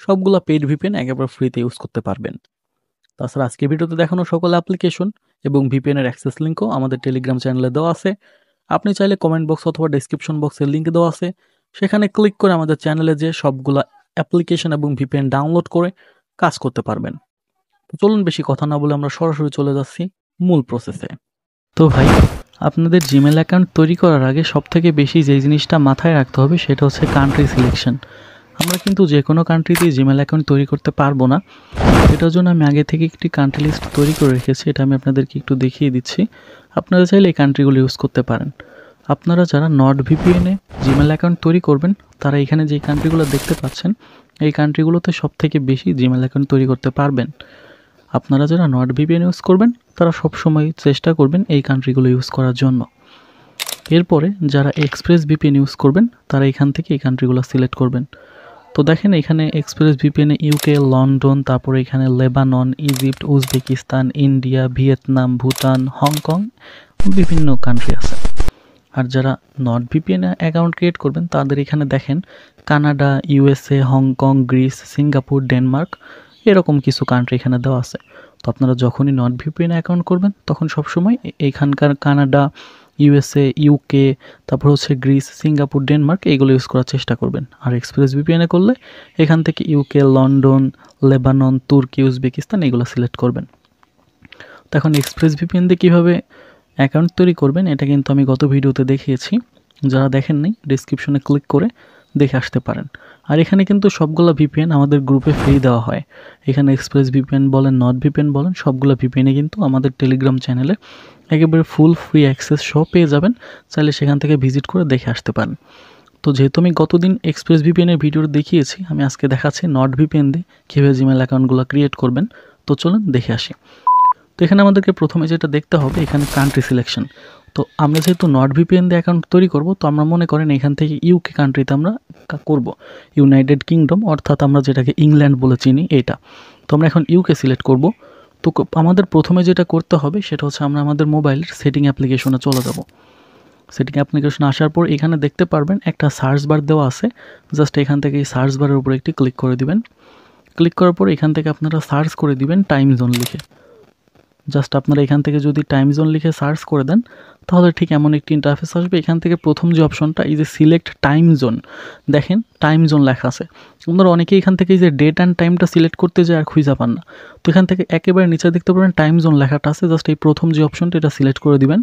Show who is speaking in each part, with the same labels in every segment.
Speaker 1: সবগুলা paid VPN একেবারে ফ্রিতে ইউজ করতে পারবেন। তাছাড়া আজকের ভিডিওতে দেখানো সকল অ্যাপ্লিকেশন এবং ভিপিএন এর অ্যাক্সেস লিঙ্কও আমাদের টেলিগ্রাম চ্যানেলে দেওয়া আছে। আপনি চাইলে কমেন্ট বক্স অথবা ডেসক্রিপশন বক্সের লিঙ্ক দেওয়া আছে, সেখানে ক্লিক করে আমাদের চ্যানেলে যে সবগুলা অ্যাপ্লিকেশন এবং ভিপিএন ডাউনলোড করে কাজ করতে পারবেন। তো চলুন বেশি কথা না বলে আমরা সরাসরি চলে যাচ্ছি মূল প্রসেসে। তো ভাই, আপনাদের জিমেল অ্যাকাউন্ট তৈরি করার আগে সবথেকে বেশি যে জিনিসটা মাথায় রাখতে হবে সেটা হচ্ছে কান্ট্রি সিলেকশন। আমরা কিন্তু যে কোনো কান্ট্রিতেই জিমেল অ্যাকাউন্ট তৈরি করতে পারবো না। এটার জন্য আমি আগে থেকে একটি কান্ট্রি লিস্ট তৈরি করে রেখেছি, এটা আমি আপনাদেরকে একটু দেখিয়ে দিচ্ছি। আপনারা চাইলে এই কান্ট্রিগুলো ইউজ করতে পারেন। আপনারা যারা নট ভিপিএনে জিমেল অ্যাকাউন্ট তৈরি করবেন তারা এখানে যে কান্ট্রিগুলো দেখতে পাচ্ছেন এই কান্ট্রিগুলোতে সবথেকে বেশি জিমেল অ্যাকাউন্ট তৈরি করতে পারবেন। আপনারা যারা নট ভিপিএন ইউজ করবেন তারা সবসময় চেষ্টা করবেন এই কান্ট্রিগুলো ইউজ করার জন্য। এরপরে যারা এক্সপ্রেস ভিপিএন ইউজ করবেন তারা এখান থেকে এই কান্ট্রিগুলো সিলেক্ট করবেন। তো দেখেন এখানে এক্সপ্রেস ভিপিএনে ইউকে, লন্ডন, তারপরে এখানে Lebanon, Egypt, Uzbekistan, India, Vietnam, Bhutan, Hong Kong, বিভিন্ন কান্ট্রি আছে। আর যারা নট ভিপিএন অ্যাকাউন্ট ক্রিয়েট করবেন তাদের এখানে দেখেন Canada, USA, Hong Kong, Greece, Singapore, Denmark, এরকম কিছু কান্ট্রি এখানে দেওয়া আছে। তো আপনারা যখনই নট ভিপিএন অ্যাকাউন্ট করবেন তখন সবসময় এইখানকার কানাডা, ইউএসএ, ইউকে, তারপর হচ্ছে গ্রিস, সিঙ্গাপুর, ডেনমার্ক এইগুলো ইউজ করার চেষ্টা করবেন। আর এক্সপ্রেস ভিপিএনে করলে এখান থেকে ইউকে, লন্ডন, লেবানন, তুর্কি, উজবেকিস্তান এগুলো সিলেক্ট করবেন। তো এখন এক্সপ্রেস ভিপিএন দিয়ে কীভাবে অ্যাকাউন্ট তৈরি করবেন এটা কিন্তু আমি গত ভিডিওতে দেখিয়েছি, যারা দেখেন নাই ডেসক্রিপশনে ক্লিক করে দেখে আসতে পারেন। আর এখানে কিন্তু সবগুলো ভিপিএন আমাদের গ্রুপে ফ্রি দেওয়া হয়। এখানে এক্সপ্রেস ভিপিএন বলেন, নট ভিপিএন বলেন, সবগুলো ভিপিএনে কিন্তু আমাদের টেলিগ্রাম চ্যানেলে একেবারে ফুল ফ্রি অ্যাক্সেস সহ পেয়ে যাবেন। চাইলে সেখান থেকে ভিজিট করে দেখে আসতে পারেন। তো যেহেতু আমি গতদিন এক্সপ্রেস ভিপিএনের ভিডিও দেখিয়েছি, আমি আজকে দেখাচ্ছি নট ভিপিএন দিয়ে কীভাবে জিমেল অ্যাকাউন্টগুলো ক্রিয়েট করবেন। তো চলুন দেখে আসি। তো এখানে আমাদেরকে প্রথমে যেটা দেখতে হবে এখানে কান্ট্রি সিলেকশন। তো আমরা যেহেতু নট ভিপিএন দিয়ে অ্যাকাউন্ট তৈরি করব, তো আমরা মনে করেন এখান থেকে ইউকে কান্ট্রিতে আমরা করব, ইউনাইটেড কিংডম, অর্থাৎ আমরা যেটাকে ইংল্যান্ড বলে চিনি এটা। তো আমরা এখন ইউকে সিলেক্ট করব। তো আমাদের প্রথমে যেটা করতে হবে সেটা হচ্ছে আমরা আমাদের মোবাইলের সেটিং অ্যাপ্লিকেশনে চলে যাব। সেটিং অ্যাপ্লিকেশন আসার পর এখানে দেখতে পারবেন একটা সার্চ বার দেওয়া আছে। জাস্ট এখান থেকে এই সার্চ বারের উপরে একটি ক্লিক করে দিবেন। ক্লিক করার পর এখান থেকে আপনারা সার্চ করে দিবেন টাইম জোন লিখে। জাস্ট আপনারা এখান থেকে যদি টাইম জোন লিখে সার্চ করে দেন তাহলে ঠিক এমন একটি ইন্টারফেস আসবে। এখান থেকে প্রথম যে অপশনটা এই যে সিলেক্ট টাইম জোন, দেখেন টাইম জোন লেখা আছে। আপনারা অনেকেই এখান থেকে এই যে ডেট অ্যান্ড টাইমটা সিলেক্ট করতে যায় আর খুঁজে পান না। তো এখান থেকে একেবারে নিচে দেখতে পাবেন টাইম জোন লেখাটা আছে, জাস্ট এই প্রথম যে অপশনটা এটা সিলেক্ট করে দিবেন।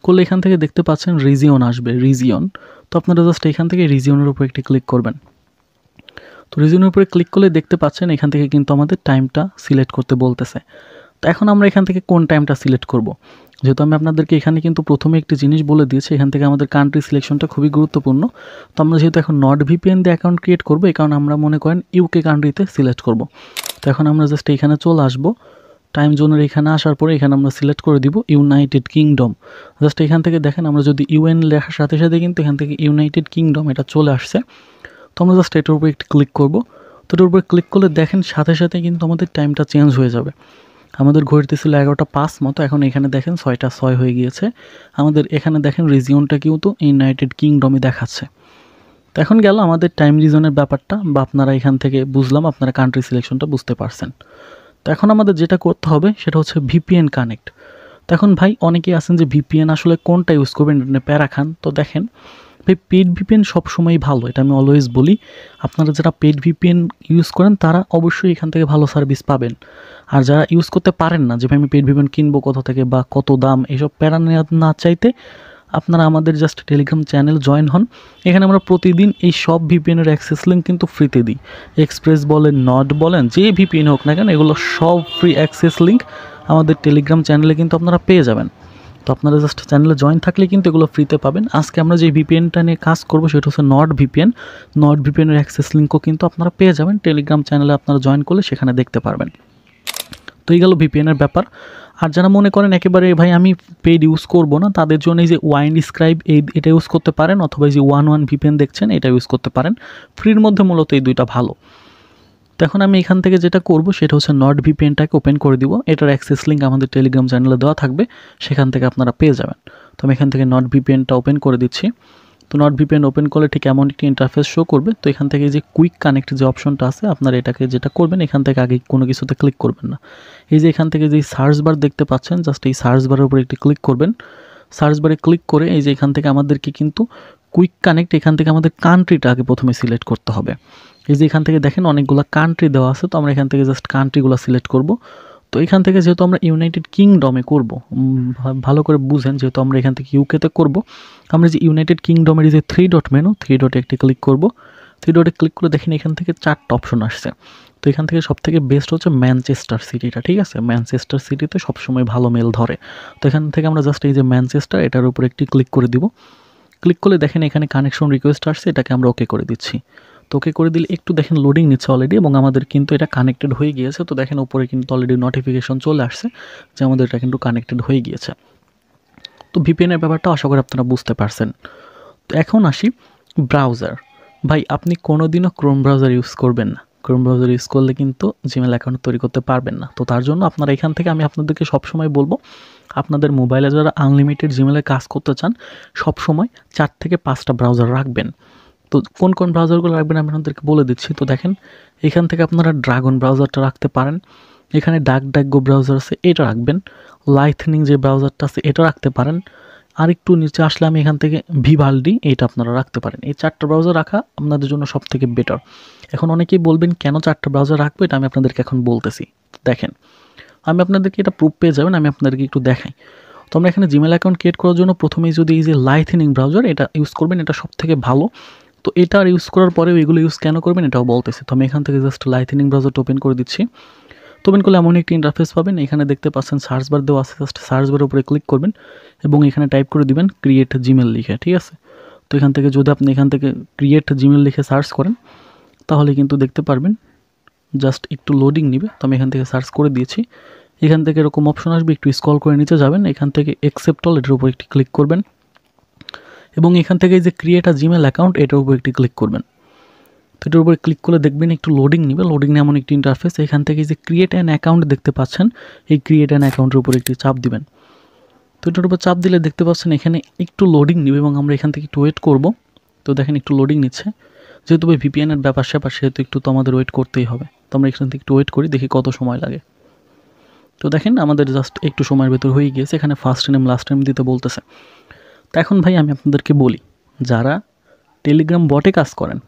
Speaker 1: করলে এখান থেকে দেখতে পাচ্ছেন রিজিয়ন আসবে, রিজিয়ন। তো আপনারা জাস্ট এখান থেকে রিজিয়নের উপর একটি ক্লিক করবেন। তো রিজিয়নের উপরে ক্লিক করলে দেখতে পাচ্ছেন এখান থেকে কিন্তু আমাদের টাইমটা সিলেক্ট করতে বলতেছে। তো এখন আমরা এখান থেকে কোন টাইমটা সিলেক্ট করব, যেহেতু আমি আপনাদেরকে এখানে কিন্তু প্রথমে একটি জিনিস বলে দিয়েছি, এখান থেকে আমাদের কান্ট্রি সিলেকশনটা খুবই গুরুত্বপূর্ণ। তো আমরা যেহেতু এখন নট ভিপিএন দিয়ে অ্যাকাউন্ট ক্রিয়েট করবো, এই কারণে আমরা মনে করেন ইউকে কান্ট্রিতে সিলেক্ট করব। তো এখন আমরা জাস্ট এখানে চলে আসবো, টাইম জোনের এখানে আসার পরে এখানে আমরা সিলেক্ট করে দিব ইউনাইটেড কিংডম। জাস্ট এখান থেকে দেখেন আমরা যদি ইউএন লেখার সাথে সাথে কিন্তু এখান থেকে ইউনাইটেড কিংডম এটা চলে আসছে। তো আমরা জাস্ট এটার উপরে একটু ক্লিক করব। তো এটার উপরে ক্লিক করলে দেখেন সাথে সাথে কিন্তু আমাদের টাইমটা চেঞ্জ হয়ে যাবে। আমাদের ঘড়িতে ছিল 11টা 5 মতো, এখন এখানে দেখেন 6টা 6 হয়ে গিয়েছে। আমাদের এখানে দেখেন রিজিয়নটা কিন্তু ইউনাইটেড কিংডমই দেখাচ্ছে। তো এখন গেল আমাদের টাইম রিজনের ব্যাপারটা, বা আপনারা এখান থেকে বুঝলাম আপনারা কান্ট্রি সিলেকশনটা বুঝতে পারছেন। তো এখন আমাদের যেটা করতে হবে সেটা হচ্ছে ভিপিএন কানেক্ট। তো এখন ভাই অনেকেই আছেন যে ভিপিএন আসলে কোনটা ইউজ করবেন এটা প্যারা খান। তো দেখেন ভাই, পেড ভিপিএন সবসময়ই ভালো, এটা আমি অলওয়েজ বলি। আপনারা যারা পেড ভিপিএন ইউজ করেন তারা অবশ্যই এখান থেকে ভালো সার্ভিস পাবেন। আর যারা ইউজ করতে পারেন না, যে ভাই আমি পেড ভিপিএন কিনবো কোথা থেকে বা কত দাম, এসব প্যারা না চাইতে আপনারা আমাদের জাস্ট টেলিগ্রাম চ্যানেল জয়েন হন। এখানে আমরা প্রতিদিন এই সব ভিপিএনের অ্যাক্সেস লিঙ্ক কিন্তু ফ্রিতে দিই। এক্সপ্রেস বলেন, নট বলেন, যে ভিপিএন হোক না কেন, এগুলো সব ফ্রি অ্যাক্সেস লিঙ্ক আমাদের টেলিগ্রাম চ্যানেলে কিন্তু আপনারা পেয়ে যাবেন। তো আপনারা জাস্ট চ্যানেলে জয়েন থাকলে কিন্তু এগুলো ফ্রিতে পাবেন। আজকে আমরা যে ভিপিএনটা নিয়ে কাজ করবো সেটা হচ্ছে নট ভিপিএন। নট ভিপিএনের অ্যাক্সেস লিঙ্কও কিন্তু আপনারা পেয়ে যাবেন টেলিগ্রাম চ্যানেলে, আপনারা জয়েন করলে সেখানে দেখতে পারবেন। তো এই গেল ভিপিএনের ব্যাপার। আর যারা মনে করেন একেবারে ভাই আমি পেড ইউজ করব না, তাদের জন্য এই যে ওয়াইন স্ক্রাইব এটা ইউজ করতে পারেন, অথবা এই যে 1 ভিপিএন দেখছেন এটা ইউজ করতে পারেন। ফ্রির মধ্যে মূলত এই দুইটা ভালো। তো এখন আমি এখান থেকে যেটা করব সেটা হচ্ছে নট ভিপিএনটাকে ওপেন করে দিব। এটার অ্যাক্সেস লিঙ্ক আমাদের টেলিগ্রাম চ্যানেলে দেওয়া থাকবে, সেখান থেকে আপনারা পেয়ে যাবেন। তো আমি এখান থেকে নট ভিপিএনটা ওপেন করে দিচ্ছি। তো নট ভিপিএন ওপেন করলে ঠিক এমন একটি ইন্টারফেস শো করবে। তো এখান থেকে যে কুইক কানেক্ট যে অপশনটা আছে, আপনারা এটাকে যেটা করবেন, এখান থেকে আগে কোনো কিছুতে ক্লিক করবেন না। এই যে এখান থেকে যে সার্চ বার দেখতে পাচ্ছেন, জাস্ট এই সার্চ বারের উপরে একটি ক্লিক করবেন। সার্চ বারে ক্লিক করে এই যে এখান থেকে আমাদেরকে কিন্তু কুইক কানেক্ট, এখান থেকে আমাদের কান্ট্রিটা আগে প্রথমে সিলেক্ট করতে হবে। এই যে এখান থেকে দেখেন অনেকগুলো কান্ট্রি দেওয়া আছে, তো আমরা এখান থেকে জাস্ট কান্ট্রিগুলো সিলেক্ট করব। তো এখান থেকে যেহেতু আমরা ইউনাইটেড কিংডমে করব, ভালো করে বুঝেন, যেহেতু আমরা এখান থেকে ইউকেতে করব, আমরা যে ইউনাইটেড কিংডমের যে 3 ডট মেনু, 3 ডটে একটি ক্লিক করব। 3 ডটে ক্লিক করে দেখেন এখান থেকে 4টা অপশন আসছে। তো এখান থেকে সবথেকে বেস্ট হচ্ছে ম্যানচেস্টার সিটিটা, ঠিক আছে? ম্যানচেস্টার সিটিতে সবসময় ভালো মেল ধরে। তো এখান থেকে আমরা জাস্ট এই যে ম্যানচেস্টার, এটার উপর একটি ক্লিক করে দিব। ক্লিক করলে দেখেন এখানে কানেকশন রিকোয়েস্ট আসছে, এটাকে আমরা ওকে করে দিচ্ছি। তো ওকে করে দিলে একটু দেখেন লোডিং নিচ্ছে অলরেডি, এবং আমাদের কিন্তু এটা কানেক্টেড হয়ে গিয়েছে। তো দেখেন উপরে কিন্তু অলরেডি নোটিফিকেশন চলে আসছে যে আমাদের এটা কিন্তু কানেক্টেড হয়ে গিয়েছে। তো ভিপিএনের ব্যাপারটা আশা করি আপনারা বুঝতে পারছেন। তো এখন আসি ব্রাউজার। ভাই আপনি কোনোদিনও ক্রোম ব্রাউজার ইউজ করবেন না। ক্রোম ব্রাউজার ইউজ করলে কিন্তু জিমেল অ্যাকাউন্ট তৈরি করতে পারবেন না। তো তার জন্য আপনারা এখান থেকে, আমি আপনাদেরকে সবসময় বলবো, আপনাদের মোবাইলে যারা আনলিমিটেড জিমেলে কাজ করতে চান, সবসময় 4 থেকে 5টা ব্রাউজার রাখবেন। তো কোন কোন ব্রাউজারগুলো রাখবেন আমি আপনাদেরকে বলে দিচ্ছি। তো দেখেন এখান থেকে আপনারা ড্রাগন ব্রাউজারটা রাখতে পারেন, এখানে ডাকগো ব্রাউজার আছে, এটা রাখবেন। লাইথনিং যে ব্রাউজারটা আছে এটা রাখতে পারেন। আর একটু নিচে আসলে আমি এখান থেকে ভিভালডি, এটা আপনারা রাখতে পারেন। এই 4টা ব্রাউজার রাখা আপনাদের জন্য সব থেকে বেটার। এখন অনেকেই বলবেন কেন 4টা ব্রাউজার রাখবো, এটা আমি আপনাদেরকে এখন বলতেছি। দেখেন আমি আপনাদেরকে এটা প্রুফ পেয়ে যাবেন, আমি আপনাদেরকে একটু দেখাই। তো আমরা এখানে জিমেল অ্যাকাউন্ট ক্রিয়েট করার জন্য প্রথমেই যদি এই যে লাইথনিং ব্রাউজার এটা ইউজ করবেন, এটা সব থেকে ভালো। তো এটা আর ইউজ করার পরেও এগুলো ইউজ কেন করবেন এটাও বলতেছি। তো আমি এখান থেকে জাস্ট লাইথনিং ব্রাউজারটা ওপেন করে দিচ্ছি। তো ওপেন করলে এমন একটি ইন্টারফেস পাবেন, এখানে দেখতে পাচ্ছেন সার্চ বার দেওয়া আছে, জাস্ট সার্চ বারের উপরে ক্লিক করবেন এবং এখানে টাইপ করে দিবেন ক্রিয়েট জিমেল লিখে, ঠিক আছে? তো এখান থেকে যদি আপনি এখান থেকে ক্রিয়েট জিমেল লিখে সার্চ করেন তাহলে কিন্তু দেখতে পারবেন, জাস্ট একটু লোডিং নিবে। তো আমি এখান থেকে সার্চ করে দিয়েছি। এখান থেকে এরকম অপশন আসবে, একটু স্ক্রল করে নিচে যাবেন, এখান থেকে অ্যাকসেপ্ট অল এটার উপর একটি ক্লিক করবেন এবং এখান থেকে যে ক্রিয়েট আ জিমেল অ্যাকাউন্ট এটার উপর একটি ক্লিক করবেন। তো এটার উপরে ক্লিক করলে দেখবেন একটু লোডিং নেবে, লোডিং নিয়ে এমন একটি ইন্টারফেস। এখান থেকে যে ক্রিয়েট অ্যান অ্যাকাউন্ট দেখতে পাচ্ছেন, এই ক্রিয়েট অ্যান অ্যাকাউন্টের উপর একটি চাপ দিবেন। তো এটার উপর চাপ দিলে দেখতে পাচ্ছেন এখানে একটু লোডিং নেবে এবং আমরা এখান থেকে একটু ওয়েট করব। তো দেখেন একটু লোডিং নিচ্ছে, যেহেতু ভিপিএনের ব্যাপার স্যাপার সেহেতু একটু তো আমাদের ওয়েট করতেই হবে। তো আমরা এখান থেকে একটু ওয়েট করি, দেখি কত সময় লাগে। তো দেখেন আমাদের জাস্ট একটু সময়ের ভেতর হয়ে গিয়েছে, এখানে ফার্স্ট নেম লাস্ট নেম দিতে বলতেছে। তো এখন ভাই আমি আপনাদেরকে বলি, যারা টেলিগ্রাম বটে কাজ করেন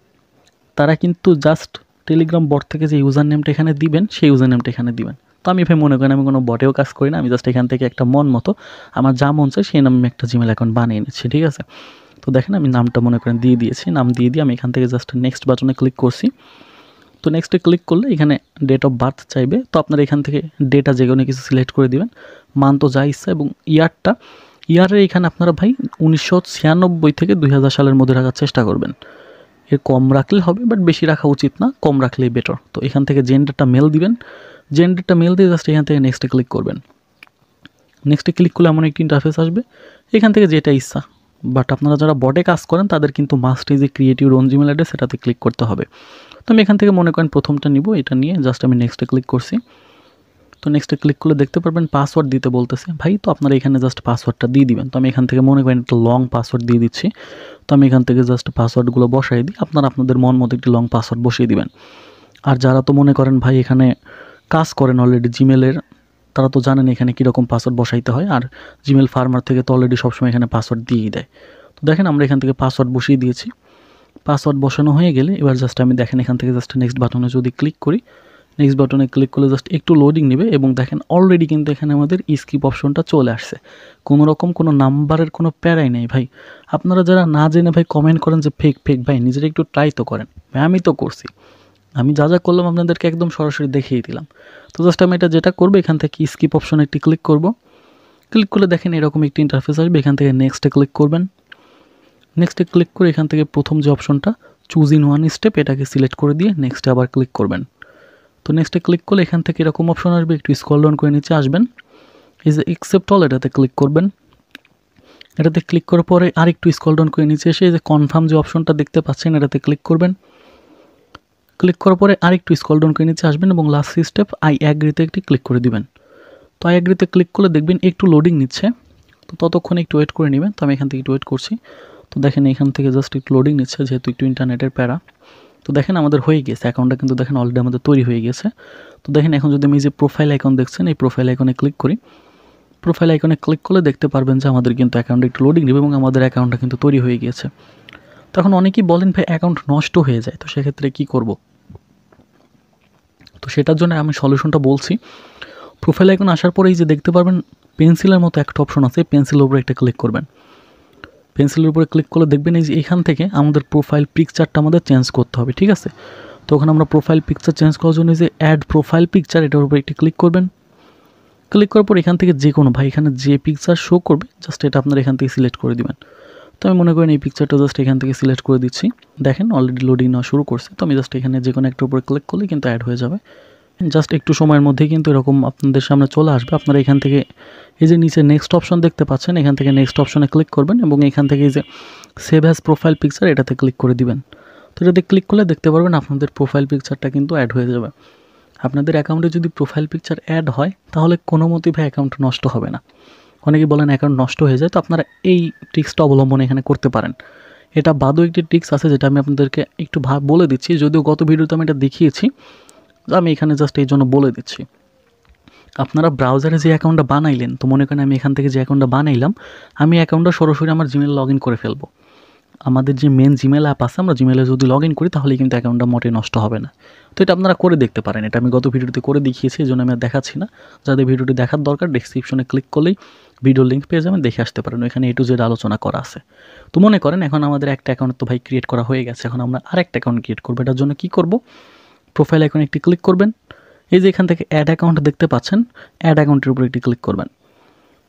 Speaker 1: তারা কিন্তু জাস্ট টেলিগ্রাম বট থেকে যে ইউজার নেমটা এখানে দিবেন সেই ইউজার নেমটা এখানে দিবেন। তো আমি ভাই মনে করেন আমি কোনো বটেও কাজ করি না, আমি জাস্ট এখান থেকে একটা মন মতো আমার যা মন চাই সেই নামে আমি একটা জিমেল অ্যাকাউন্ট বানিয়ে নিচ্ছি, ঠিক আছে? তো দেখেন আমি নামটা মনে করেন দিয়ে দিয়েছি, নাম দিয়ে আমি এখান থেকে জাস্ট নেক্সট বাটনে ক্লিক করছি। তো নেক্সটে ক্লিক করলে এখানে ডেট অফ বার্থ চাইবে, তো আপনারা এখান থেকে ডেটা যে কোনো কিছু সিলেক্ট করে দিবেন, মান্থ যা ইচ্ছা, এবং ইয়ারের এখানে আপনারা ভাই 1996 থেকে 2000 সালের মধ্যে রাখার চেষ্টা করবেন। এর কম রাখলে হবে, বাট বেশি রাখা উচিত না, কম রাখলেই বেটার। তো এখান থেকে জেন্ডারটা মেল দিবেন, জেন্ডারটা মেল দিয়ে জাস্ট এখান থেকে নেক্সটে ক্লিক করবেন। নেক্সটে ক্লিক করলে এমন একটি ইন্টারফেস আসবে, এখান থেকে যেটা ইচ্ছা। বাট আপনারা যারা বটে কাজ করেন তাদের কিন্তু মাস্ট যে ক্রিয়েটিভ ওন জিমেল অ্যাড্রেস সেটাতে ক্লিক করতে হবে। তো আমি এখান থেকে মনে করেন প্রথমটা নিব, এটা নিয়ে জাস্ট আমি নেক্সটে ক্লিক করছি। তো নেক্সটে ক্লিক করলে দেখতে পারবেন পাসওয়ার্ড দিতে বলতেছে। ভাই তো আপনারা এখানে জাস্ট পাসওয়ার্ডটা দিয়ে দিবেন। তো আমি এখান থেকে মনে করেন একটা লং পাসওয়ার্ড দিয়ে দিচ্ছি। তো আমি এখান থেকে জাস্ট পাসওয়ার্ডগুলো বসাই দিই, আপনারা আপনাদের মন মতো একটি লং পাসওয়ার্ড বসিয়ে দিবেন। আর যারা তো মনে করেন ভাই এখানে কাজ করেন অলরেডি জিমেলের, তারা তো জানেন এখানে কীরকম পাসওয়ার্ড বসাইতে হয়। আর জিমেল ফার্মার থেকে তো অলরেডি সবসময় এখানে পাসওয়ার্ড দিয়েই দেয়। তো দেখেন আমরা এখান থেকে পাসওয়ার্ড বসিয়ে দিয়েছি। পাসওয়ার্ড বসানো হয়ে গেলে এবার জাস্ট আমি দেখেন এখান থেকে জাস্ট নেক্সট বাটনে যদি ক্লিক করি, নেক্সট বাটনে ক্লিক করলে জাস্ট একটু লোডিং নেবে এবং দেখেন অলরেডি কিন্তু এখানে আমাদের স্কিপ অপশনটা চলে আসছে। কোনো রকম কোনো নাম্বারের কোনো প্যারাই নেই ভাই। আপনারা যারা না জেনে ভাই কমেন্ট করেন যে ফেক ভাই নিজেরা একটু ট্রাই তো করেন। ভাই আমি তো করছি, আমি যা করলাম আপনাদেরকে একদম সরাসরি দেখিয়ে দিলাম। তো জাস্ট আমি এটা যেটা করবো, এখান থেকে স্কিপ অপশনে একটি ক্লিক করব। ক্লিক করলে দেখেন এরকম একটি ইন্টারফেস আসবে, এখান থেকে নেক্সটে ক্লিক করবেন। নেক্সটে ক্লিক করে এখান থেকে প্রথম যে অপশনটা চুজ ইন ওয়ান স্টেপ এটাকে সিলেক্ট করে দিয়ে নেক্সটে আবার ক্লিক করবেন। তো নেক্সটে ক্লিক করলে এখান থেকে এরকম অপশন আসবে, একটু স্ক্রল ডাউন করে নিচে আসবেন, এই যে অ্যাকসেপ্ট অল এটাতে ক্লিক করবেন। এটাতে ক্লিক করার পরে আর একটু স্ক্রল ডাউন করে নিচে এসে এই যে কনফার্ম যে অপশনটা দেখতে পাচ্ছেন এটাতে ক্লিক করবেন। ক্লিক করার পরে আর একটু স্ক্রল ডাউন করে নিচে আসবেন এবং লাস্ট স্টেপ আই অ্যাগ্রিতে একটি ক্লিক করে দিবেন। তো আই অ্যাগ্রিতে ক্লিক করলে দেখবেন একটু লোডিং নিচ্ছে, তো ততক্ষণ একটু ওয়েট করে নেবেন। তো আমি এখান থেকে একটু ওয়েট করছি। তো দেখেন এখান থেকে জাস্ট একটু লোডিং নিচ্ছে, যেহেতু একটু ইন্টারনেটের প্যারা। তো দেখেন আমাদের হয়ে গেছে, অ্যাকাউন্টটা কিন্তু দেখেন অলরেডি আমাদের তৈরি হয়ে গেছে। তো দেখেন এখন যদি আমি যে প্রোফাইল আইকন দেখছেন, এই প্রোফাইল আইকনে ক্লিক করি, প্রোফাইল আইকনে ক্লিক করলে দেখতে পারবেন যে আমাদের কিন্তু অ্যাকাউন্টে একটু লোডিং নেবে এবং আমাদের অ্যাকাউন্টটা কিন্তু তৈরি হয়ে গিয়েছে। তখন অনেকেই বলেন ভাই অ্যাকাউন্ট নষ্ট হয়ে যায়, তো সেক্ষেত্রে কী করব? তো সেটার জন্য আমি সলিউশনটা বলছি। প্রোফাইল আইকন আসার পরেই যে দেখতে পারবেন পেন্সিলের মতো একটা অপশন আছে, পেন্সিলের উপরে একটা ক্লিক করবেন। পেন্সিলের উপরে ক্লিক করলে দেখবেন এই যে এখান থেকে আমাদের প্রোফাইল পিকচারটা আমাদের চেঞ্জ করতে হবে, ঠিক আছে? তখন আমরা প্রোফাইল পিকচার চেঞ্জ করার জন্য যে অ্যাড প্রোফাইল পিকচার, এটার উপরে একটি ক্লিক করবেন। ক্লিক করার পর এখান থেকে যে কোনো ভাই এখানে যে পিকচার শো করবে জাস্ট এটা আপনারা এখান থেকে সিলেক্ট করে দিবেন। তো আমি মনে করেন এই পিকচারটা জাস্ট এখান থেকে সিলেক্ট করে দিচ্ছি। দেখেন অলরেডি লোডিং নেওয়া শুরু করছে। তো আমি জাস্ট এখানে যে কোনো একটার উপরে ক্লিক করলে কিন্তু অ্যাড হয়ে যাবে। জাস্ট একটু সময়ের মধ্যেই কিন্তু এরকম আপনাদের সামনে চলে আসবে। আপনারা এখান থেকে এই যে নিচে নেক্সট অপশন দেখতে পাচ্ছেন, এখান থেকে নেক্সট অপশনে ক্লিক করবেন এবং এখান থেকে এই যে সেভ অ্যাজ প্রোফাইল পিকচার এটাতে ক্লিক করে দিবেন। তো এটাতে ক্লিক করলে দেখতে পারবেন আপনাদের প্রোফাইল পিকচারটা কিন্তু অ্যাড হয়ে যাবে। আপনাদের অ্যাকাউন্টে যদি প্রোফাইল পিকচার অ্যাড হয় তাহলে কোনো মতেই ভাই অ্যাকাউন্ট নষ্ট হবে না। অনেকেই বলেন অ্যাকাউন্ট নষ্ট হয়ে যায়, তো আপনারা এই ট্রিক্সটা অবলম্বন এখানে করতে পারেন। এটা বাদও একটি ট্রিক্স আছে যেটা আমি আপনাদেরকে একটু বলে দিচ্ছি, যদিও গত ভিডিওতে আমি এটা দেখিয়েছি, আমি এখানে জাস্ট এই জন্য বলে দিচ্ছি। আপনারা ব্রাউজারে যে অ্যাকাউন্টটা বানাইলেন, তো মনে করেন আমি এখান থেকে যে অ্যাকাউন্টটা বানাইলাম, আমি অ্যাকাউন্টটা সরাসরি আমার জিমেল লগ ইন করে ফেলবো। আমাদের যে মেন জিমেল অ্যাপ আছে, আমরা জিমেলে যদি লগ ইন করি তাহলে কিন্তু অ্যাকাউন্টটা মোটেই নষ্ট হবে না। তো এটা আপনারা করে দেখতে পারেন। এটা আমি গত ভিডিওতে করে দেখিয়েছি, এই জন্য আমি আর দেখাচ্ছি না। যাদের ভিডিওটি দেখার দরকার ডেসক্রিপশনে ক্লিক করলেই ভিডিও লিঙ্ক পেয়ে যাবেন, দেখে আসতে পারেন। ওইখানে A to Z আলোচনা করা আছে। তো মনে করেন এখন আমাদের একটা অ্যাকাউন্ট তো ভাই ক্রিয়েট করা হয়ে গেছে, এখন আমরা আরেকটা অ্যাকাউন্ট ক্রিয়েট করবো। এটার জন্য কী করব? প্রোফাইল আইকনে একটি ক্লিক করবেন। এই যে এখান থেকে অ্যাড অ্যাকাউন্ট দেখতে পাচ্ছেন, অ্যাড অ্যাকাউন্টের উপরে একটি ক্লিক করবেন।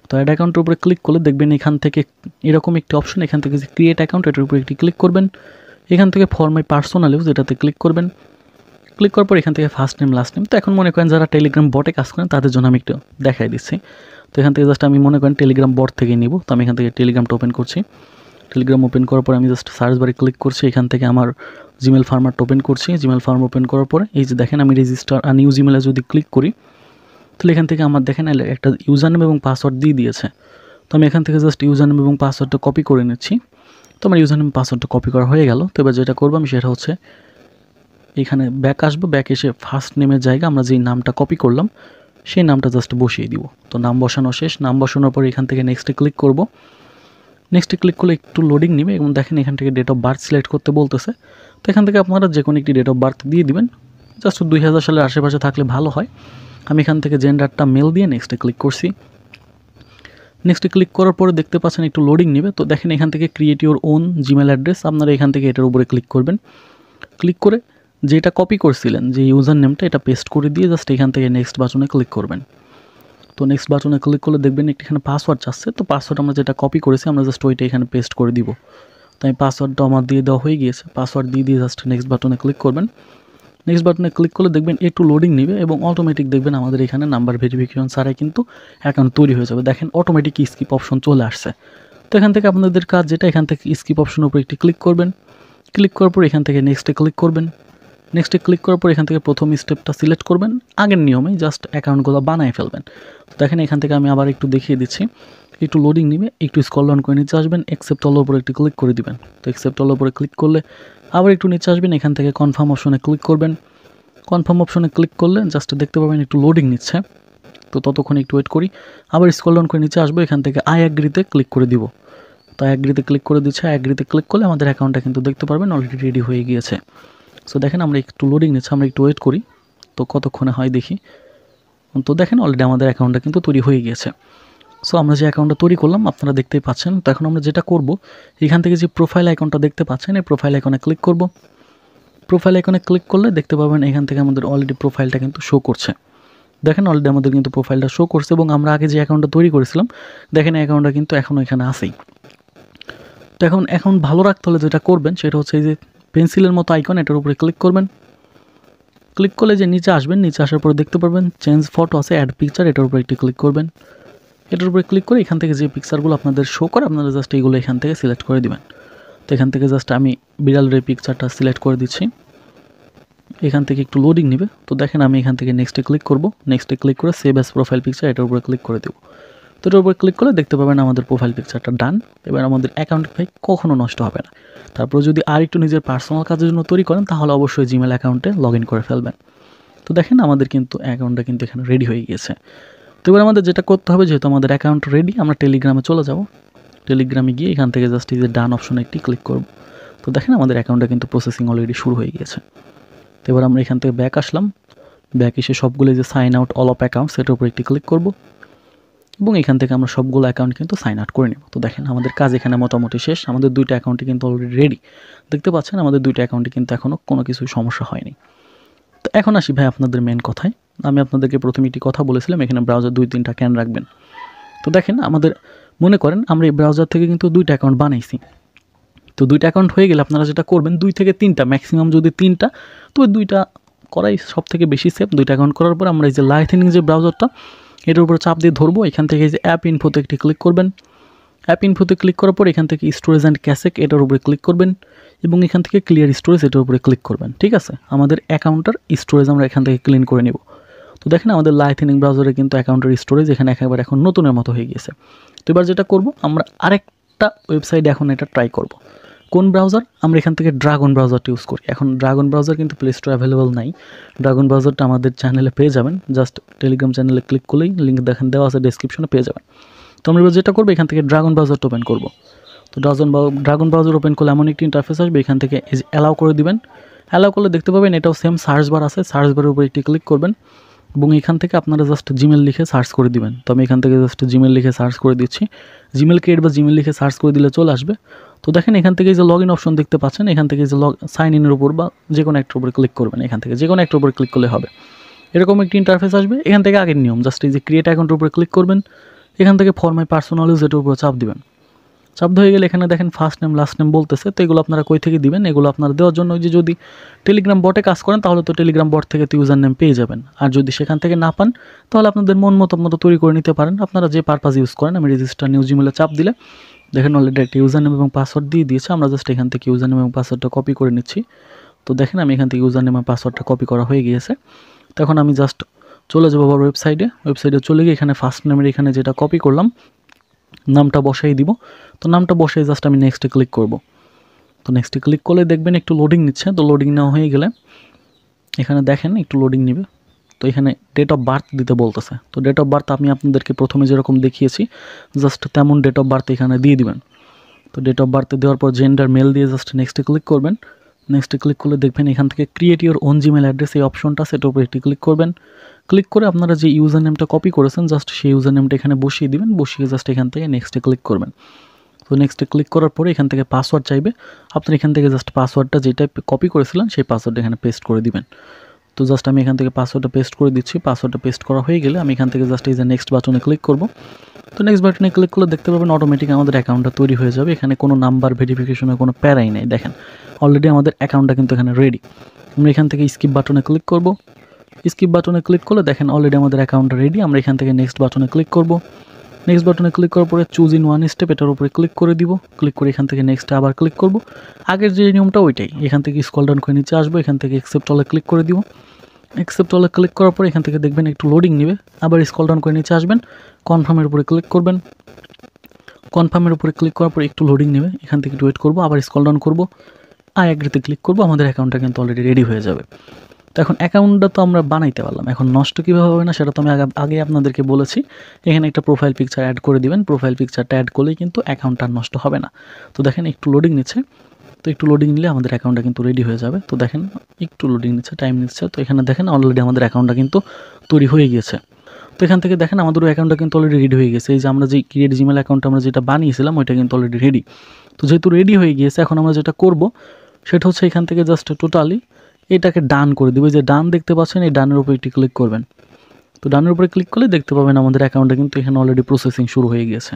Speaker 1: তো অ্যাড অ্যাকাউন্টের উপরে ক্লিক করলে দেখবেন এখান থেকে এরকম একটি অপশন, এখান থেকে যে ক্রিয়েট অ্যাকাউন্ট এটার উপরে একটি ক্লিক করবেন। এখান থেকে ফর মাই পার্সোনাল ইউজ এটাতে ক্লিক করবেন। ক্লিক করার পর এখান থেকে ফার্স্ট নেম লাস্ট নেম। তো এখন মনে করেন যারা টেলিগ্রাম বটে কাজ করেন তাদের জন্য আমি একটু দেখাই দিচ্ছি। তো এখান থেকে জাস্ট আমি মনে করেন টেলিগ্রাম বট থেকে নিব। তো আমি এখান থেকে টেলিগ্রামটা ওপেন করছি। টেলিগ্রাম ওপেন করার পর আমি জাস্ট সার্চ বারে ক্লিক করছি, এখান থেকে আমার জিমেল ফার্মারটা ওপেন করছি। জিমেল ফার্ম ওপেন করার পরে এই যে দেখেন আমি রেজিস্টার আর নিউ জিমেলে যদি ক্লিক করি তাহলে এখান থেকে আমার দেখেন একটা ইউজার নেম এবং পাসওয়ার্ড দিয়ে দিয়েছে। তো আমি এখান থেকে জাস্ট ইউজার নেম এবং পাসওয়ার্ডটা কপি করে নিচ্ছি। তো আমার ইউজার নেম পাসওয়ার্ডটা কপি করা হয়ে গেল। তো এবার যেটা করবো আমি সেটা হচ্ছে এখানে ব্যাক আসবো, ব্যাক এসে ফার্স্ট নেমের জায়গা আমরা যেই নামটা কপি করলাম সেই নামটা জাস্ট বসিয়ে দিব। তো নাম বসানো শেষ। নাম বসানোর পর এখান থেকে নেক্সটে ক্লিক করব। নেক্সটে ক্লিক করলে একটু লোডিং নেবে এবং দেখেন এখান থেকে ডেট অফ বার্থ সিলেক্ট করতে বলতেছে। তো এখান থেকে আপনারা যে কোনো একটি ডেট অফ বার্থ দিয়ে দিবেন, জাস্ট 2000 সালের আশেপাশে থাকলে ভালো হয়। আমি এখান থেকে জেন্ডারটা মেল দিয়ে নেক্সটে ক্লিক করছি। নেক্সটে ক্লিক করার পরে দেখতে পাচ্ছেন একটু লোডিং নেবে। তো দেখেন এখান থেকে create your own Gmail address, আপনারা এখান থেকে এটার উপরে ক্লিক করবেন। ক্লিক করে যেটা কপি করছিলেন যে ইউজার নেমটা এটা পেস্ট করে দিয়ে জাস্ট এখান থেকে নেক্সট বাটনে ক্লিক করবেন। তো নেক্সট বাটনে ক্লিক করলে দেখবেন এখানে পাসওয়ার্ড চাচ্ছে। তো পাসওয়ার্ড আমরা যেটা কপি করেছি আমরা জাস্ট ওইটা এখানে পেস্ট করে দিব। তো আমি পাসওয়ার্ডটা আমার দিয়ে দেওয়া হয়ে গিয়েছে। পাসওয়ার্ড দিয়ে জাস্ট নেক্সট বাটনে ক্লিক করবেন। নেক্সট বাটনে ক্লিক করলে দেখবেন একটু লোডিং নেবে এবং অটোমেটিক দেখবেন আমাদের এখানে নাম্বার ভেরিফিকেশন ছাড়াই কিন্তু অ্যাকাউন্ট তৈরি হয়ে যাবে। দেখেন অটোমেটিক স্কিপ অপশন চলে আসছে। তো এখান থেকে আপনাদের কাজ যেটা, এখান থেকে স্কিপ অপশনের উপর একটি ক্লিক করবেন। ক্লিক করার পর এখান থেকে নেক্সটে ক্লিক করবেন। নেক্সটে ক্লিক করার পর এখান থেকে প্রথম স্টেপটা সিলেক্ট করবেন। আগের নিয়মেই জাস্ট অ্যাকাউন্টগুলো বানায় ফেলবেন। তো দেখেন এখান থেকে আমি আবার একটু দেখিয়ে দিচ্ছি, একটু লোডিং নিবে, একটু স্ক্রল ডাউন করে নিচে আসবেন, অ্যাকসেপ্ট অলের উপরে একটু ক্লিক করে দিবেন। তো অ্যাকসেপ্ট অলের উপরে ক্লিক করলে আবার একটু নিচে আসবেন, এখান থেকে কনফার্ম অপশনে ক্লিক করবেন। কনফার্ম অপশনে ক্লিক করলে জাস্ট দেখতে পাবেন একটু লোডিং নিচ্ছে। তো ততক্ষণ একটু ওয়েট করি। আবার স্ক্রল ডাউন করে নিচে আসবো, এখান থেকে আই অ্যাগ্রিতে ক্লিক করে দিব। তো আই অ্যাগ্রিতে ক্লিক করে দিচ্ছে। আই অ্যাগ্রিতে ক্লিক করলে আমাদের অ্যাকাউন্টটা কিন্তু দেখতে পারবেন অলরেডি রেডি হয়ে গিয়েছে। সো দেখেন আমরা একটু লোডিং নিচ্ছে, আমরা একটু ওয়েট করি তো কতক্ষণে হয় দেখি। তো দেখেন অলরেডি আমাদের অ্যাকাউন্টটা কিন্তু তৈরি হয়ে গিয়েছে। সো আমরা যে অ্যাকাউন্টটা তৈরি করলাম আপনারা দেখতেই পাচ্ছেন। তো এখন আমরা যেটা করব, এখান থেকে যে প্রোফাইল আইকনটা দেখতে পাচ্ছেন এই প্রোফাইল আইকনে ক্লিক করব। প্রোফাইল আইকনে ক্লিক করলে দেখতে পাবেন এখান থেকে আমাদের অলরেডি প্রোফাইলটা কিন্তু শো করছে। দেখেন অলরেডি আমাদের কিন্তু প্রোফাইলটা শো করছে এবং আমরা আগে যে অ্যাকাউন্টটা তৈরি করেছিলাম দেখেন অ্যাকাউন্টটা কিন্তু এখনও এখানে আছেই। তো এখন ভালো রাখতে হলে যেটা করবেন সেটা হচ্ছে এই যে পেন্সিলের মতো আইকন, এটার উপরে ক্লিক করবেন। ক্লিক করলে যে নিচে আসবেন, নিচে আসার পরে দেখতে পারবেন চেঞ্জ ফটো আছে, অ্যাড পিকচার, এটার উপরে একটু ক্লিক করবেন। এটার উপরে ক্লিক করে এখান থেকে যে পিকচারগুলো আপনাদের শো করে আপনারা জাস্ট এইগুলো এখান থেকে সিলেক্ট করে দিবেন। তো এখান থেকে জাস্ট আমি বিড়ালের এই পিকচারটা সিলেক্ট করে দিচ্ছি। এখান থেকে একটু লোডিং নেবে। তো দেখেন আমি এখান থেকে নেক্সটে ক্লিক করব। নেক্সটে ক্লিক করে সেভ অ্যাজ প্রোফাইল পিকচার এটার উপরে ক্লিক করে দেব। তো এটার উপরে ক্লিক করলে দেখতে পাবেন আমাদের প্রোফাইল পিকচারটা ডান। এবার আমাদের অ্যাকাউন্ট ভাই কখনো নষ্ট হবে না। তারপর যদি আর একটু নিজের পার্সোনাল কাজের জন্য তৈরি করেন তাহলে অবশ্যই জিমেল অ্যাকাউন্টে লগ ইন করে ফেলবেন। তো দেখেন আমাদের কিন্তু অ্যাকাউন্টটা কিন্তু এখানে রেডি হয়ে গিয়েছে। তো এবার আমাদের যেটা করতে হবে, যেহেতু আমাদের অ্যাকাউন্ট রেডি, আমরা টেলিগ্রামে চলে যাব। টেলিগ্রামে গিয়ে এখান থেকে জাস্ট এই যে ডান অপশনে একটি ক্লিক করব। তো দেখেন আমাদের অ্যাকাউন্টটা কিন্তু প্রসেসিং অলরেডি শুরু হয়ে গিয়েছে। তো এবার আমরা এখান থেকে ব্যাক আসলাম। ব্যাক এসে সবগুলো যে sign out all of account সেটার উপর একটি ক্লিক করব এবং এখান থেকে আমরা সবগুলো অ্যাকাউন্ট কিন্তু সাইন আউট করে নেব। তো দেখেন আমাদের কাজ এখানে মোটামুটি শেষ। আমাদের দুইটা অ্যাকাউন্টে কিন্তু অলরেডি রেডি। দেখতে পাচ্ছেন আমাদের দুইটা অ্যাকাউন্টে কিন্তু এখনও কোনো কিছুই সমস্যা হয়নি। তো এখন আসি ভাই আপনাদের মেন কথায়। আমি আপনাদেরকে প্রথমে একটি কথা বলেছিলাম, এখানে ব্রাউজার 2-3টা ক্যান রাখবেন। তো দেখেন আমাদের মনে করেন আমরা এই ব্রাউজার থেকে কিন্তু দুইটা অ্যাকাউন্ট বানাইছি। তো দুইটা অ্যাকাউন্ট হয়ে গেলে আপনারা যেটা করবেন 2 থেকে 3টা, ম্যাক্সিমাম যদি 3টা, তো ওই 2টা করাই সব থেকে বেশি সেফ। দুইটা অ্যাকাউন্ট করার পর আমরা এই যে লাইথেনিং যে ব্রাউজারটা এটার উপরে চাপ দিয়ে ধরবো। এখান থেকে এই যে অ্যাপ ইনফোতে একটি ক্লিক করবেন। অ্যাপ ইনফোতে ক্লিক করার পর এখান থেকে স্টোরেজ অ্যান্ড ক্যাশেক এটার উপরে ক্লিক করবেন এবং এখান থেকে ক্লিয়ার স্টোরেজ এটার উপরে ক্লিক করবেন। ঠিক আছে, আমাদের অ্যাকাউন্টটার স্টোরেজ আমরা এখান থেকে ক্লিন করে নেব। তো দেখেন আমাদের লাইথেনিং ব্রাউজারে কিন্তু অ্যাকাউন্টের স্টোরেজ এখানে একেবারে এখন নতুনের মতো হয়ে গেছে। তো এবার যেটা করব, আমরা আরেকটা ওয়েবসাইট এখন এটা ট্রাই করব। কোন ব্রাউজার? আমরা এখান থেকে ড্রাগন ব্রাউজারটা ইউজ করি। এখন ড্রাগন ব্রাউজার কিন্তু প্লে স্টোরে অ্যাভেলেবল নাই। ড্রাগন ব্রাউজারটা আমাদের চ্যানেলে পেয়ে যাবেন, জাস্ট টেলিগ্রাম চ্যানেলে ক্লিক করলেই লিঙ্ক দেখেন দেওয়া আছে ডেসক্রিপশনে, পেয়ে যাবেন। তো আমরা এবার যেটা করবো, এখান থেকে ড্রাগন ব্রাউজারটা ওপেন করব। তো ড্রাগন ব্রাউজার ওপেন করলে এমন একটি ইন্টারফেস আসবে, এখান থেকে এই যে অ্যালাউ করে দিবেন। অ্যালাউ করলে দেখতে পাবেন এটাও সেম সার্চ বার আছে, সার্চ বারের উপরে একটি ক্লিক করবেন এবং এখান থেকে আপনারা জাস্ট জিমেল লিখে সার্চ করে দিবেন। তো আমি এখান থেকে জাস্ট জিমেল লিখে সার্চ করে দিচ্ছি। জিমেল ক্রিয়েট বা জিমেল লিখে সার্চ করে দিলে চলে আসবে। তো দেখেন এখান থেকে যে লগ ইন অপশন দেখতে পাচ্ছেন, এখান থেকে যে সাইন ইনের উপর বা যে কোনো একটার উপরে ক্লিক করবেন। এখান থেকে যে কোনো একটার উপরে ক্লিক করলে হবে, এরকম একটি ইন্টারফেস আসবে। এখান থেকে আগের নিয়ম, জাস্ট এই যে ক্রিয়েট অ্যাকাউন্টের উপরে ক্লিক করবেন। এখান থেকে ফর মাই পার্সোনাল ইউজ এটার উপরে চাপ দিবেন। চাপ হয়ে গেলে এখানে দেখেন ফার্স্ট নেম লাস্ট নেম বলতেছে। তো এগুলো আপনারা কই থেকে দিবেন? এগুলো আপনারা দেওয়ার জন্য যে যদি টেলিগ্রাম বটে কাজ করেন তাহলে তো টেলিগ্রাম বট থেকে তো ইউজার নেম পেয়ে যাবেন। আর যদি সেখান থেকে না পান তাহলে আপনাদের মন মতো তৈরি করে নিতে পারেন, আপনারা যে পারপাস ইউজ করেন। আমি রেজিস্টার নিউ জিমেলে চাপ দিলে দেখেন অলরেডি একটা ইউজার নেম এবং পাসওয়ার্ড দিয়ে দিয়েছে। আমরা জাস্ট এখান থেকে ইউজার নেম এবং পাসওয়ার্ডটা কপি করে নিচ্ছি। তো দেখেন আমি এখান থেকে ইউজার নেম এবং পাসওয়ার্ডটা কপি করা হয়ে গিয়েছে। তখন আমি জাস্ট চলে যাবো আবার ওয়েবসাইটে চলে গিয়ে এখানে ফার্স্ট নেমের এখানে যেটা কপি করলাম নামটা বসাই দিব। তো নামটা বসাই জাস্ট আমি নেক্সটে ক্লিক করব। তো নেক্সটে ক্লিক করলে দেখবেন একটু লোডিং নিচ্ছে। তো লোডিং নেওয়া হয়ে গেলে এখানে দেখেন একটু লোডিং নেবে। তো এখানে ডেট অফ বার্থ দিতে বলতেছে। তো ডেট অফ বার্থ আমি আপনাদেরকে প্রথমে যেরকম দেখিয়েছি জাস্ট তেমন ডেট অফ বার্থ এখানে দিয়ে দিবেন। তো ডেট অফ বার্থ দেওয়ার পর জেন্ডার মেল দিয়ে জাস্ট নেক্সটে ক্লিক করবেন। নেক্সটে ক্লিক করলে দেখবেন এখান থেকে create your own Gmail address এই অপশনটা, সেটার উপরে একটি ক্লিক করবেন। ক্লিক করে আপনারা যে ইউজার নেমটা কপি করেছেন জাস্ট সেই ইউজার নেমটা এখানে বসিয়ে দিবেন। বসিয়ে জাস্ট এখান থেকে নেক্সটে ক্লিক করবেন। তো নেক্সটে ক্লিক করার পরে এখান থেকে পাসওয়ার্ড চাইবে। আপনার এখান থেকে জাস্ট পাসওয়ার্ডটা যেটা কপি করেছিলেন সেই পাসওয়ার্ডটা এখানে পেস্ট করে দিবেন। তো জাস্ট আমি এখান থেকে পাসওয়ার্ডটা পেস্ট করে দিচ্ছি। পাসওয়ার্ডটা পেস্ট করা হয়ে গেলে আমি এখান থেকে জাস্ট এই যে নেক্সট বাটনে ক্লিক করব। তো নেক্সট বাটনে ক্লিক করলে দেখতে পাবেন অটোমেটিক আমাদের অ্যাকাউন্টটা তৈরি হয়ে যাবে। এখানে কোনো নাম্বার ভেরিফিকেশনের কোনো প্যারাই নেই। দেখেন অলরেডি আমাদের অ্যাকাউন্টটা কিন্তু এখানে রেডি। আমরা এখান থেকে স্কিপ বাটনে ক্লিক করব। স্কিপ বাটনে ক্লিক করলে দেখেন অলরেডি আমাদের অ্যাকাউন্টটা রেডি। আমরা এখান থেকে নেক্সট বাটনে ক্লিক করব। নেক্সট বাটনে ক্লিক করার পরে চুজ ইন ওয়ান স্টেপ এটার উপরে ক্লিক করে দিব। ক্লিক করে এখান থেকে নেক্সটে আবার ক্লিক করব। আগের যে নিয়মটা ওইটাই, এখান থেকে স্ক্রল ডাউন করে নিচে আসবো। এখান থেকে অ্যাকসেপ্ট অলে ক্লিক করে দিব। অ্যাকসেপ্ট অলে ক্লিক করার পরে এখান থেকে দেখবেন একটু লোডিং নেবে। আবার স্ক্রল ডাউন করে নিচে আসবেন, কনফার্মের উপরে ক্লিক করবেন। কনফার্মের উপরে ক্লিক করার পরে একটু লোডিং নেবে। এখান থেকে একটু ওয়েট করবো, আবার স্ক্রল ডাউন করবো, আই এগ্রিতে ক্লিক করবো। আমাদের অ্যাকাউন্টটা কিন্তু অলরেডি রেডি হয়ে যাবে। তো এখন অ্যাকাউন্টটা তো আমরা বানাইতে পারলাম, এখন নষ্ট কীভাবে হবে না সেটা তো আমি আগে আপনাদেরকে বলেছি। এখানে একটা প্রোফাইল পিকচার অ্যাড করে দিবেন। প্রোফাইল পিকচারটা অ্যাড করলেই কিন্তু অ্যাকাউন্টটা নষ্ট হবে না। তো দেখেন একটু লোডিং নিচ্ছে। তো একটু লোডিং নিলে আমাদের অ্যাকাউন্টটা কিন্তু রেডি হয়ে যাবে। তো দেখেন একটু লোডিং নিচ্ছে, টাইম নিচ্ছে। তো এখানে দেখেন অলরেডি আমাদের অ্যাকাউন্টটা কিন্তু তৈরি হয়ে গিয়েছে। তো এখান থেকে দেখেন আমাদের অ্যাকাউন্টটা কিন্তু অলরেডি রেডি হয়ে গেছে। এই যে আমরা যে ক্রিয়েট জিমেল অ্যাকাউন্ট আমরা যেটা বানিয়েছিলাম ওইটা কিন্তু অলরেডি রেডি। তো যেহেতু রেডি হয়ে গিয়েছে এখন আমরা যেটা করব সেটা হচ্ছে এখান থেকে জাস্ট টোটালি এটাকে ডান করে দেবো। যে ডান দেখতে পাচ্ছেন এই ডানের উপরে একটি ক্লিক করবেন। তো ডানের উপরে ক্লিক করলে দেখতে পাবেন আমাদের অ্যাকাউন্টটা কিন্তু এখানে অলরেডি প্রসেসিং শুরু হয়ে গিয়েছে।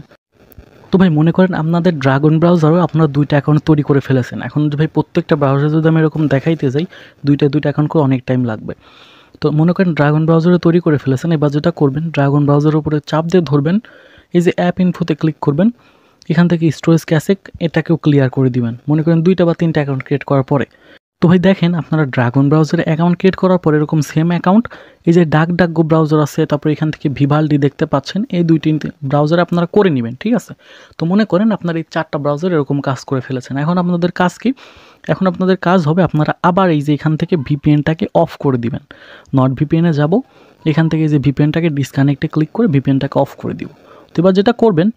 Speaker 1: তো ভাই মনে করেন আপনাদের ড্রাগন ব্রাউজারও আপনারা দুইটা অ্যাকাউন্ট তৈরি করে ফেলেছেন। এখন ভাই প্রত্যেকটা ব্রাউজারে যদি আমি এরকম দেখাইতে যাই দুইটা অ্যাকাউন্ট করে অনেক টাইম লাগবে। তো মনে করেন ড্রাগন ব্রাউজারে তৈরি করে ফেলেছেন। এবার যেটা করবেন ড্রাগন ব্রাউজারের উপরে চাপ দিয়ে ধরবেন, এই যে অ্যাপ ইনফোতে ক্লিক করবেন। এখান থেকে স্টোরেজ ক্যাশেক এটাকেও ক্লিয়ার করে দিবেন। মনে করেন 2টা বা 3টা অ্যাকাউন্ট ক্রিয়েট করার পরে তো ভাই দেখেন আপনারা ড্রাগন ব্রাউজারে অ্যাকাউন্ট ক্রিয়েট করার পর এরকম সেম অ্যাকাউন্ট এই যে ডাকডাকগো ব্রাউজার আছে, তারপর এখান থেকে ভিভাল্ডি দেখতে পাচ্ছেন, এই 2-3 ব্রাউজারে আপনারা করে নেবেন, ঠিক আছে। তো মনে করেন আপনারা এই 4টা ব্রাউজার এরকম কাজ করে ফেলেছেন। এখন আপনাদের কাজ কি? এখন আপনাদের কাজ হবে আপনারা আবার এই যে এখান থেকে ভিপিএনটাকে অফ করে দিবেন। নট ভিপিএনে যাব, এখান থেকে যে ভিপিএনটাকে ডিসকানেক্টে ক্লিক করে ভিপিএনটাকে অফ করে দিব। তো এবার যেটা করবেন,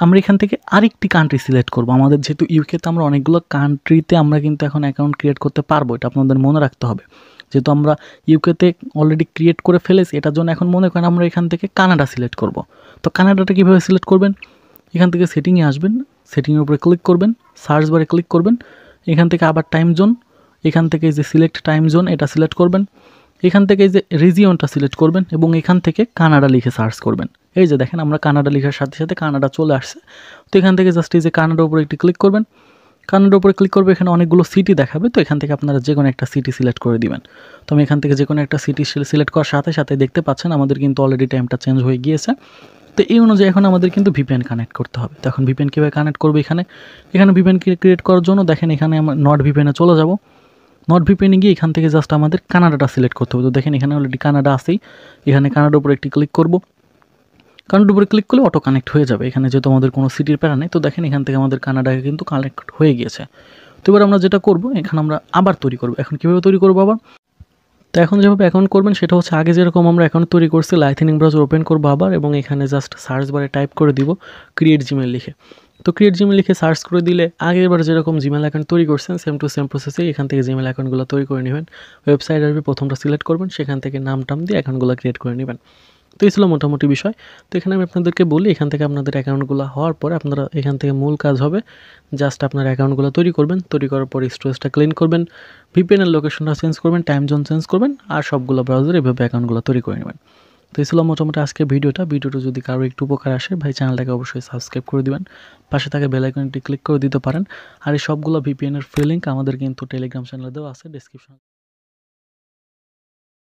Speaker 1: আমরা এখান থেকে আরেকটি কান্ট্রি সিলেক্ট করব। আমাদের যেহেতু ইউকেতে আমরা অনেকগুলো কান্ট্রিতে আমরা কিন্তু এখন অ্যাকাউন্ট ক্রিয়েট করতে পারবো, এটা আপনাদের মনে রাখতে হবে। যেহেতু আমরা ইউকেতে অলরেডি ক্রিয়েট করে ফেলেছি, এটার জন্য এখন মনে করেন আমরা এখান থেকে কানাডা সিলেক্ট করব। তো কানাডাটা কীভাবে সিলেক্ট করবেন? এখান থেকে সেটিংয়ে আসবেন, সেটিংয়ের উপরে ক্লিক করবেন, সার্চ বারে ক্লিক করবেন, এখান থেকে আবার টাইম জোন, এখান থেকে এই যে সিলেক্ট টাইম জোন এটা সিলেক্ট করবেন, এখান থেকে এই যে রিজিয়নটা সিলেক্ট করবেন এবং এখান থেকে কানাডা লিখে সার্চ করবেন। এই যে দেখেন আমরা কানাডা লেখার সাথে সাথে কানাডা চলে আসছে। তো এখান থেকে জাস্ট এই যে কানাডার উপরে একটি ক্লিক করবেন, কানাডার উপরে ক্লিক করবে, এখানে অনেকগুলো সিটি দেখাবে। তো এখান থেকে আপনারা যে কোনো একটা সিটি সিলেক্ট করে দিবেন। তো আমি এখান থেকে যে কোনো একটা সিটি সিলেক্ট করার সাথে সাথে দেখতে পাচ্ছেন আমাদের কিন্তু অলরেডি টাইমটা চেঞ্জ হয়ে গিয়েছে। তো এই অনুযায়ী এখন আমাদের কিন্তু ভিপিএন কানেক্ট করতে হবে। তো এখন ভিপিএন কীভাবে কানেক্ট করবে? এখানে ভিপিএন ক্রিয়েট করার জন্য দেখেন এখানে আমরা নট ভিপিএনে চলে যাব। নট ভিপিএনে গিয়ে এখান থেকে জাস্ট আমাদের কানাডাটা সিলেক্ট করতে হবে। তো দেখেন এখানে অলরেডি কানাডা আছেই, এখানে কানাডার উপরে একটি ক্লিক করব। কানাডার উপরে ক্লিক করলে অটো কানেক্ট হয়ে যাবে। এখানে যেহেতু আমাদের কোনো সিটির প্যারা নেই, তো দেখেন এখান থেকে আমাদের কানাডাকে কিন্তু কানেক্ট হয়ে গিয়েছে। তো এবার আমরা যেটা করব, এখানে আমরা আবার তৈরি করব। এখন কীভাবে তৈরি করবো আবার? তো এখন যেভাবে অ্যাকাউন্ট করবেন সেটা হচ্ছে আগে যেরকম আমরা অ্যাকাউন্ট তৈরি করছি, লাইথনিং ব্রাউজার ওপেন করবো আবার, এবং এখানে জাস্ট সার্চ বারে টাইপ করে দিব ক্রিয়েট জিমেল লিখে। তো ক্রিয়েট জিমেল লিখে সার্চ করে দিলে আগেরবার যেরকম জিমেল অ্যাকাউন্ট তৈরি করছেন সেম টু সেম প্রসেসে এখান থেকে জিমেল অ্যাকাউন্টগুলো তৈরি করে নেবেন। ওয়েবসাইট আসবে, প্রথমটা সিলেক্ট করবেন, সেখান থেকে নাম টাম দিয়ে অ্যাকাউন্টগুলো ক্রিয়েট করে নেবেন। তো এই ছিল মোটামুটি বিষয়। তো এখানে আমি আপনাদেরকে বলি, এখান থেকে আপনাদের অ্যাকাউন্টগুলো হওয়ার পরে আপনারা এখান থেকে মূল কাজ হবে জাস্ট আপনার অ্যাকাউন্টগুলো তৈরি করবেন, তৈরি করার পর স্টোরেজটা ক্লিন করবেন, ভিপিএনের লোকেশনটা চেঞ্জ করবেন, টাইম জোন চেঞ্জ করবেন, আর সবগুলো ব্রাউজার এভাবে অ্যাকাউন্টগুলো তৈরি করে নেবেন। তো এই ছিল মোটামুটি আজকে ভিডিওটা যদি কারো একটু উপকার আসে ভাই চ্যানেলটাকে অবশ্যই সাবস্ক্রাইব করে দিবেন, পাশে থাকা বেল আইকনটি ক্লিক করে দিতে পারেন। আর এই সবগুলো ভিপিএনের ফ্রি লিঙ্ক আমাদের কিন্তু টেলিগ্রাম চ্যানেলে দেওয়া আছে ডেসক্রিপশনে।